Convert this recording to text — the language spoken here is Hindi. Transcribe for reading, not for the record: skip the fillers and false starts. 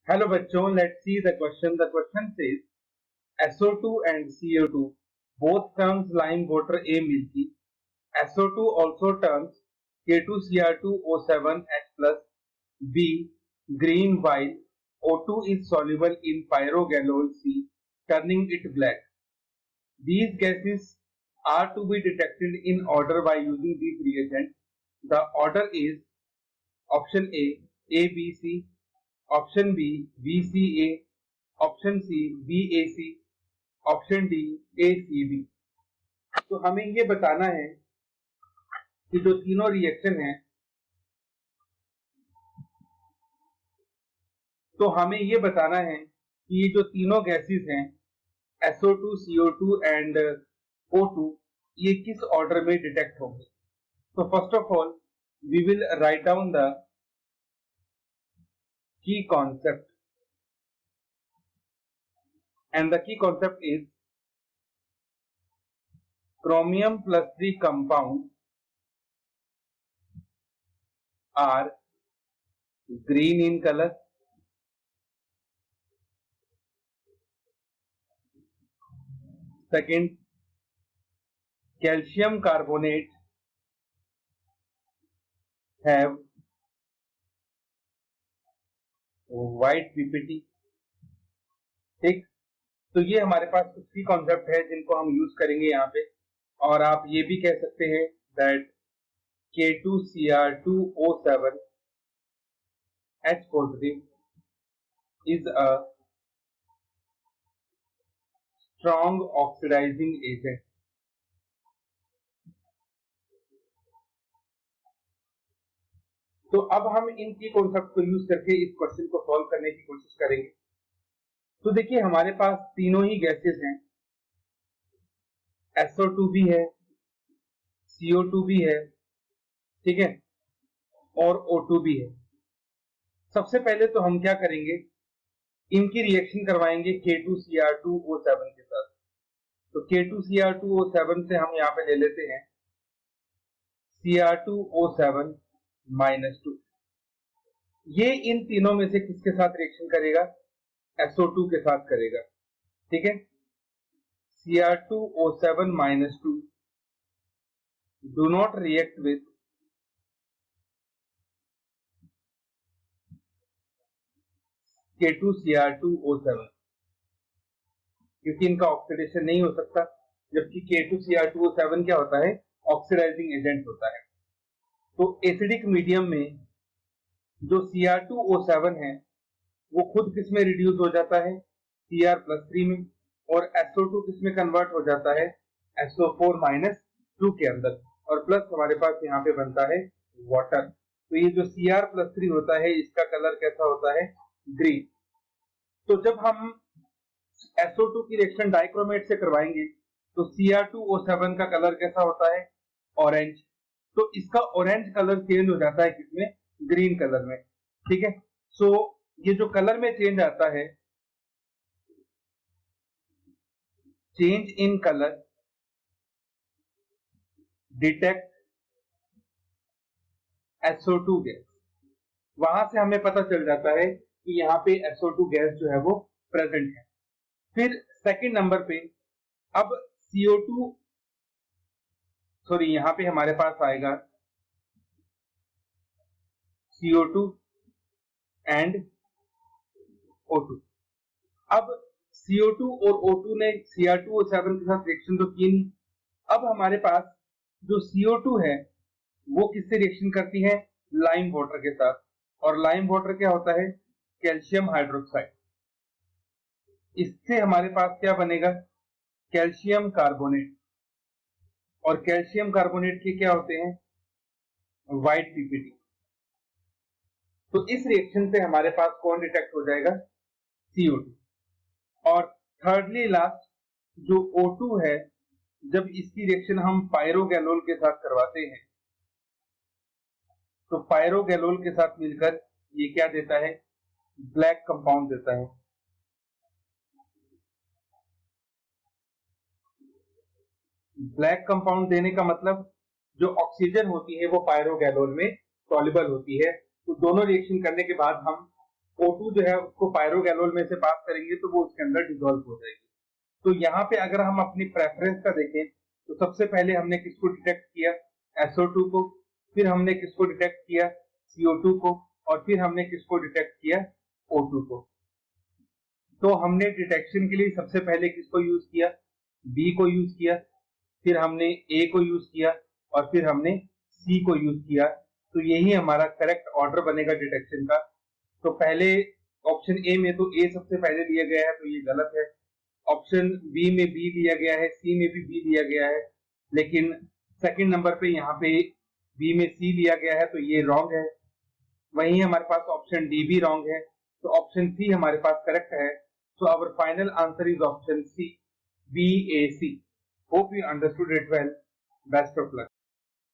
हेलो बच्चों, let's see the question. The question says SO2 and CO2 both turns lime water a milky. SO2 also turns K2Cr2O7H plus B green while O2 is soluble in pyrogallol C, turning it black. These gases are to be detected in order by using these reagents. The order is option A ABC, option B VCA, option C VAC, option D ACB. तो हमें ये बताना है कि जो तीनों रिएक्शन है, तो हमें ये बताना है कि ये जो तीनों गैसेस हैं SO2, CO2 एंड O2, ये किस ऑर्डर में डिटेक्ट होंगे. तो first of all we will write down the key concept, and the key concept is chromium plus 3 compounds are green in color. Second, calcium carbonate have white PPT. ठीक, तो ये हमारे पास कुछ की कॉन्सेप्ट है जिनको हम यूज करेंगे यहाँ पे. और आप ये भी कह सकते हैं that K2Cr2O7H positive is a strong oxidizing agent. तो अब हम इन की कॉन्सेप्ट को यूज करके इस क्वेश्चन को सॉल्व करने की कोशिश करेंगे. तो देखिए हमारे पास तीनों ही गैसेस हैं, SO2 भी है, CO2 भी है, ठीक है, और O2 भी है. सबसे पहले तो हम क्या करेंगे, इनकी रिएक्शन करवाएंगे K2Cr2O7 के साथ. तो K2Cr2O7 से हम यहाँ पे ले लेते हैं Cr2O7 -2. ये इन तीनों में से किसके साथ रिएक्शन करेगा, SO2 के साथ करेगा. ठीक है, Cr2O7 -2 do not react with K2Cr2O7 क्योंकि इनका ऑक्सीडेशन नहीं हो सकता, जबकि K2Cr2O7 क्या होता है, ऑक्सीडाइजिंग एजेंट होता है. तो एसिडिक मीडियम में जो Cr2O7 है वो खुद किस में रिड्यूस हो जाता है, Cr+3 में, और SO2 किस में कन्वर्ट हो जाता है, SO4-2 के अंदर, और प्लस हमारे पास यहाँ पे बनता है वाटर. तो ये जो Cr+3 होता है इसका कलर कैसा होता है, ग्रीन. तो जब हम SO2 की रिएक्शन डाइक्रोमेट से करवाएंगे तो Cr2O7 का कलर कैसा होता है, ऑरेंज. तो इसका ऑरेंज कलर चेंज हो जाता है किसमें, ग्रीन कलर में. ठीक है, सो ये जो कलर में चेंज आता है, change in colour detect SO2 gas. वहां से हमें पता चल जाता है कि यहाँ पे SO2 गैस जो है वो प्रेजेंट है. फिर सेकंड नंबर पे अब CO2, सॉरी यहाँ पे हमारे पास आएगा CO2 एंड O2. अब CO2 और O2 ने Cr2O7 के साथ रिएक्शन तो की नहीं. अब हमारे पास जो CO2 है वो किससे रिएक्शन करती है, लाइम वाटर के साथ. और लाइम वाटर क्या होता है, कैल्शियम हाइड्रोक्साइड. इससे हमारे पास क्या बनेगा, कैल्शियम कार्बोनेट. और कैल्शियम कार्बोनेट के क्या होते हैं, व्हाइट पीपीटी. तो इस रिएक्शन से हमारे पास कौन डिटेक्ट हो जाएगा, CO2. और थर्डली लास्ट जो O2 है, जब इसकी रिएक्शन हम पायरोगैलोल के साथ करवाते हैं तो पायरोगैलोल के साथ मिलकर ये क्या देता है, ब्लैक कंपाउंड देता है. ब्लैक कंपाउंड देने का मतलब जो ऑक्सीजन होती है वो पायरोगैलोल में सॉल्युबल होती है. तो दोनों रिएक्शन करने के बाद हम O2 जो है उसको पायरोगैलोल में से पास करेंगे तो वो उसके अंदर डिसॉल्व हो जाएगी। तो यहाँ पे अगर हम अपनी प्रेफरेंस का देखें तो सबसे पहले हमने किसको डिटेक्ट किया, SO2 को, फिर हमने किसको डिटेक्ट किया, CO2 को, और फिर हमने किसको डिटेक्ट किया, O2 को। तो हमने डिटेक्शन के लिए सबसे पहले किसको यूज किया, B को यूज किया, फिर हमने A को यूज किया और फिर हमने C को यूज किया। तो यही हमारा करेक्ट ऑर्डर बनेगा डिटेक्शन का। तो पहले ऑप्शन ए में तो A सबसे पहले दिया गया है तो ये गलत है, ऑप्शन बी में बी दिया गया है, सी में भी बी दिया गया है, लेकिन सेकंड नंबर पे यहाँ पे बी में सी दिया गया है तो ये रॉन्ग है। वहीं हमारे पास ऑप्शन डी भी रॉन्ग है, तो ऑप्शन सी हमारे पास करेक्ट है। So our final answer is option C, BAC। Hope you understood it well. Best of luck.